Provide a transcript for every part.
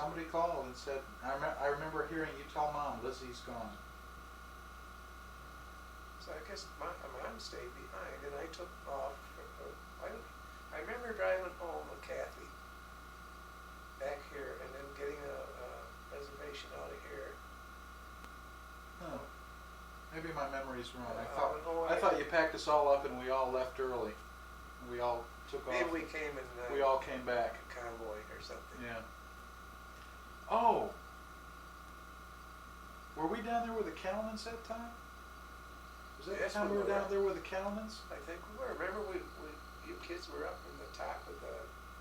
somebody called and said, I remember hearing you tell Mom, Lizzie's gone. So I guess my mom stayed behind, and I took off. I remember driving home with Kathy back here, and then getting a reservation out of here. Huh. Maybe my memory's wrong. I I thought you packed us all up and we all left early. We all took off. Maybe we came in. We all came back. A convoy or something. Yeah. Oh. Were we down there with the Calmans that time? Was that the time we were down there with the Calmans? I think we were. Remember, you kids were up in the top of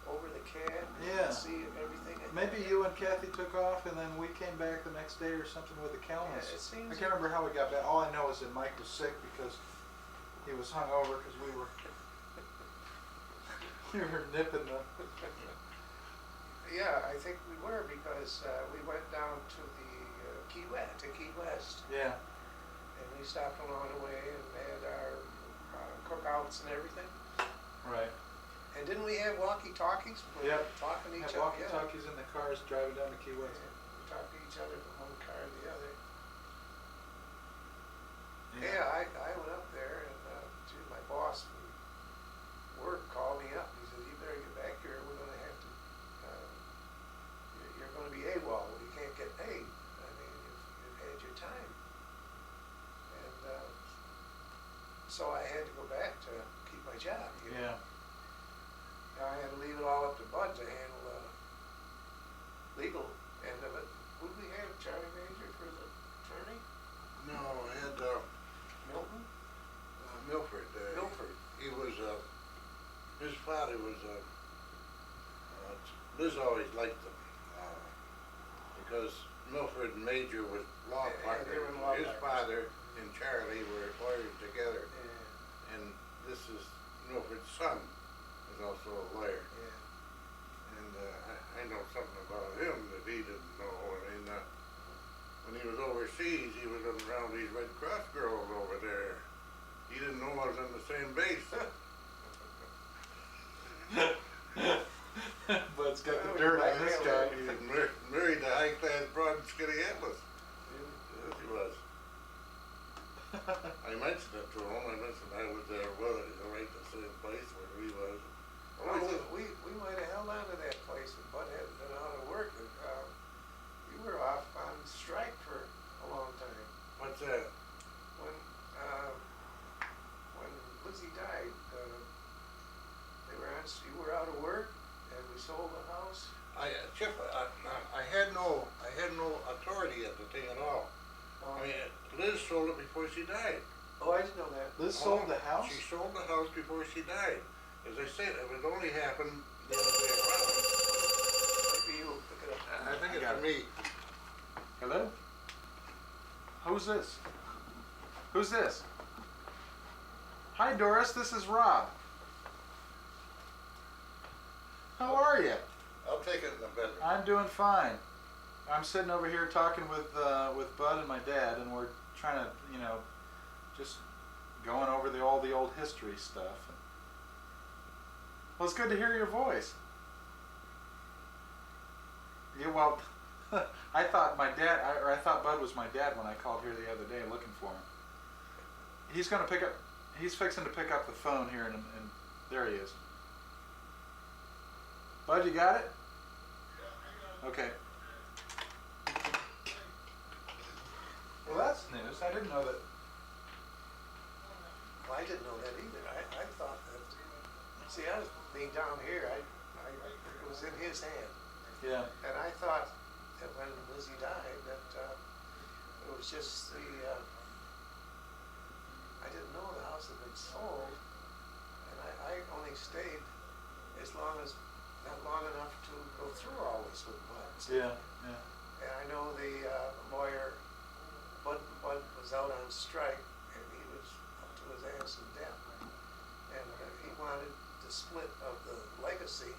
over the cab. And yeah. You could see everything. Maybe you and Kathy took off, and then we came back the next day or something with the Calmans. Yeah, it seems. I can't remember how we got back. All I know is that Mike was sick because he was hungover because we were nipping the. Yeah, I think we were because we went down to the Key West. Yeah. And we stopped along the way and had our cookouts and everything. Right. And didn't we have walkie-talkies? Yep. Talking to each other. Walkie-talkies in the cars driving down to Key West. Yeah, we talked to each other from one car to the other. Yeah, I went up there and my boss from work called me up. He said, "You better get back here. We're going to have to. You're going to be AWOL. You can't get paid. I mean, you've had your time." And so I had to go back to keep my job. You know? Yeah. I had to leave it all up to Bud to handle the legal end of it. Who did we have, Charlie Major for the attorney? No, I had Milton? Milford. Milford. He was, his father was, Liz always liked him, because Milford and Major was law partners. They were law His partners. father and Charlie were lawyers together, Yeah. and this is Milford's son, is also a lawyer. Yeah. And I know something about him that he didn't know. I mean, when he was overseas, he was around these Red Cross girls over there. He didn't know I was on the same base. Bud's got the dirt on this guy. He was married to high-class broad in Skaneateles. Yes, he was. I mentioned it to him. I mentioned I was there with it, right the same place where he was. We might have held on to that place when Bud hadn't been out of work. We were off on strike for a long time. What's that? When Lizzie died, you were out of work, and we sold the house. Chip, I had no authority at the thing at all. I mean, Liz sold it before she died. Oh, I didn't know that. Liz sold the house? She sold the house before she died. As I said, it would only happen the other way around. Maybe you'll pick it up. I think it's me. Hello? Who's this? Who's this? Hi, Doris. This is Rob. How are you? I'll take it in the bedroom. I'm doing fine. I'm sitting over here talking with Bud and my dad, and we're trying to, just going over all the old history stuff. Well, it's good to hear your voice. Yeah, well, I thought I thought Bud was my dad when I called here the other day looking for him. He's fixing to pick up the phone here, and there he is. Bud, you got it? Okay. Well, that's news. I didn't know that. Well, I didn't know that either. I thought that. See, I was being down here. It was in his hand. Yeah. And I thought that when Lizzie died, that it was just the. I didn't know the house had been sold, and I only stayed not long enough to go through all this with Bud. Yeah. Yeah. And I know the lawyer, Bud was out on strike, and he was up to his ass in debt. And he wanted the split of the legacy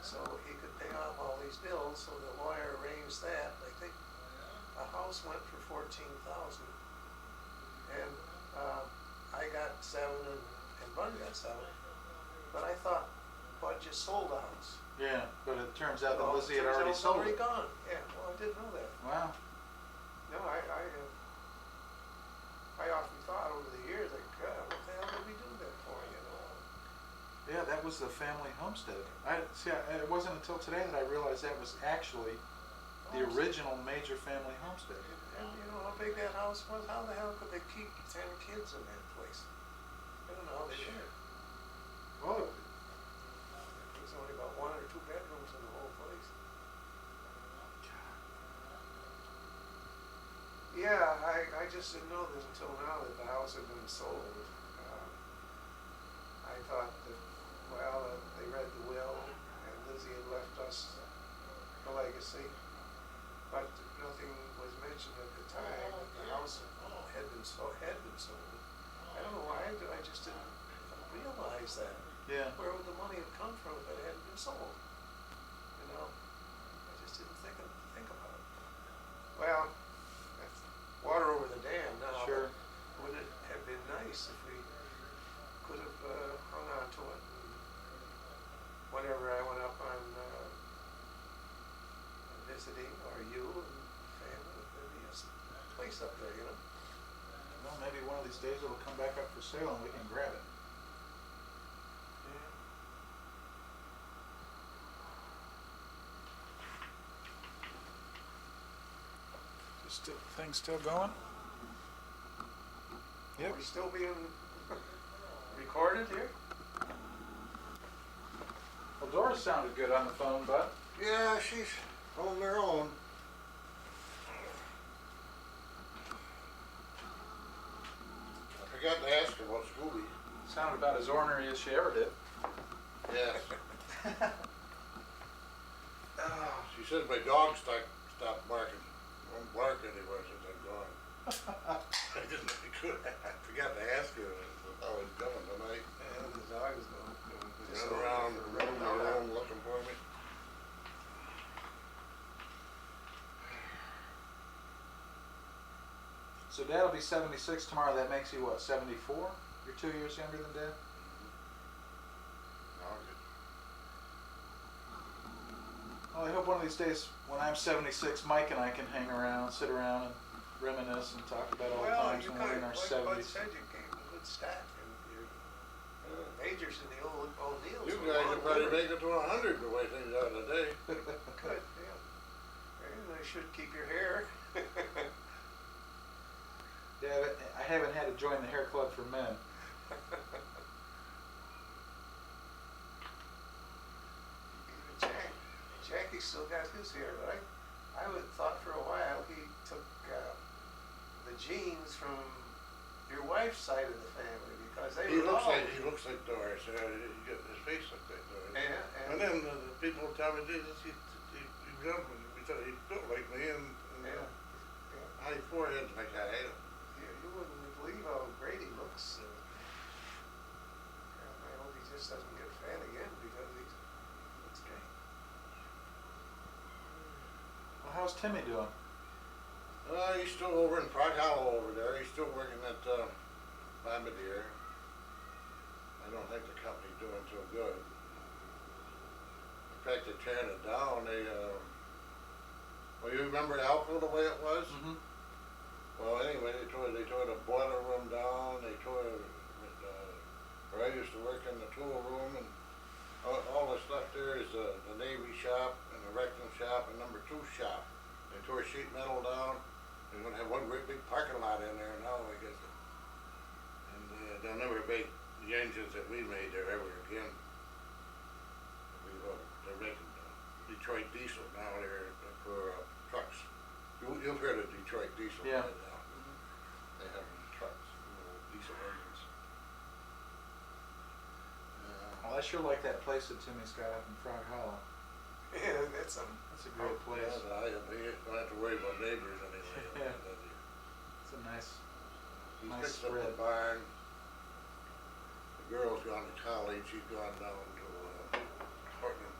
so he could pay off all these bills, so the lawyer arranged that. I think the house went for $14,000. And I got 7 and Bud got 7. But I thought Bud just sold the house. Yeah, but it turns out that Well, Lizzie had turns out already it's sold already it. gone. Yeah, well, I didn't know that. Wow. No, I often thought over the years, like, God, what the hell did we do that for, you know? Yeah, that was the family homestead. It wasn't until today that I realized that was actually the original Major family homestead. And you know how big that house was? How the hell could they keep 10 kids in that place? I don't know how they did it. Oh, There was only about 1 or 2 bedrooms in the whole place. Yeah, I just didn't know this until now that the house had been sold. I thought that, well, they read the will and Lizzie had left us a legacy, but nothing was mentioned at the time that the house had been sold. I don't know why, I just didn't realize that. yeah. Where would the money have come from if it hadn't been sold? You know, I just didn't think about it. Well, that's water over the dam now. Sure. But wouldn't it have been nice if we could have hung on to it? And whenever I went up on visiting, or you and family, there'd be a place up there, you know. Well, maybe one of these days it'll come back up for sale and we can grab it. Yeah. Things still going? Are we still being recorded here? Well, Doris sounded good on the phone, Bud. Yeah, she's on their own. I forgot to ask her about Scooby. Sounded about as ornery as she ever did. Yes. She said my dog stopped barking. Won't bark anymore since I'm gone. I forgot to ask her how it's going tonight. Yeah, the dog is going. Run around the room looking for me. So Dad'll be 76 tomorrow. That makes you what, 74? You're 2 years younger than Dad? Well, I hope one of these days when I'm 76, Mike and I can hang around, sit around and reminisce and talk about old times when we're in our 70s. Like Bud said, you gave a good stat. And your majors in the old deals. You guys will probably make it to 100 the way things are today. Good, yeah. And you should keep your hair. Yeah, I haven't had to join the hair club for men. Even Jackie still got his hair, but I would thought for a while he took the genes from your wife's side of the family because they He were looks all. like Doris. His face looks like Doris. Yeah, And then the people tell me, Jesus, he built like me and yeah. high forehead like I hate him. You wouldn't believe how great he looks. And I hope he just doesn't get fat again because he looks great. Well, how's Timmy doing? He's still over in Prague Hollow over there. He's still working at Bombardier. I don't think the company's doing so good. In fact, they're tearing it down. Well, you remember Alco the way it was? Mm-hmm. Well, anyway, they tore the boiler room down. They tore where I used to work in the tool room, and all that's left there is the Navy shop and the Rectum shop and number 2 shop. They tore sheet metal down. They're going to have one great big parking lot in there now, I guess. And they'll never make the engines that we made there ever again. They're making Detroit diesel now there for trucks. You've heard of Detroit diesel Yeah. right now. They have trucks, little diesel engines. Well, I sure like that place that Timmy's got up in Frog Hollow. Yeah, that's a Great place. Yeah, I don't have to worry about neighbors anyway. Yeah. It's a nice. He Nice fixed up spread. the barn. The girl's gone to college. She's gone down to Cortland.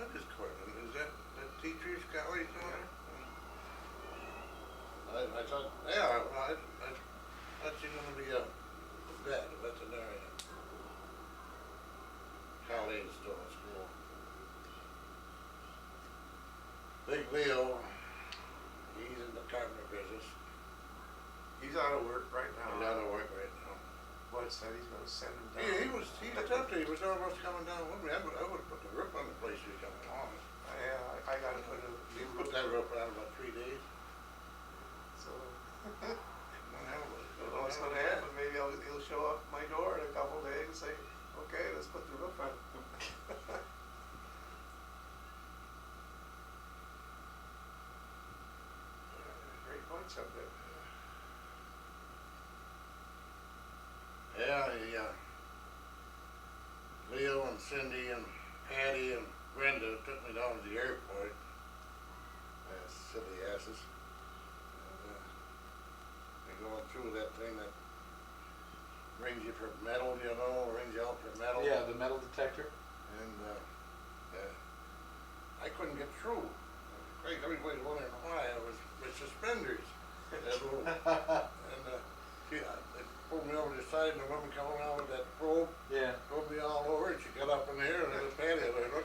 What is Cortland? Is that teacher's college down there? I thought, yeah, I thought she's gonna be a vet, a veterinarian. Colleen kids still in school. Big Leo, he's in the carpenter business. He's out of work right now. He's out of work right now. Bud said he's gonna send him down. He attempted, he was almost coming down with me. I would've put the roof on the place he was coming on. Yeah, I gotta put a He new put that roof on about 3 days. So, One hell of a- I don't know what's gonna happen. Maybe he'll show up at my door in a couple days and say, okay, let's put the roof on. Great bunch up there. Yeah, Leo and Cindy and Patty and Brenda took me down to the airport. Silly asses. And, they're going through that thing that rings you for metal, you know, rings you out for metal. Yeah, the metal detector. And, I couldn't get through. Crazy, everybody's wondering why. It was my suspenders. That little, and, they pulled me over the side and the woman come around with that probe. Yeah. Probed me all over, and she got up in there, and there was Patty, and I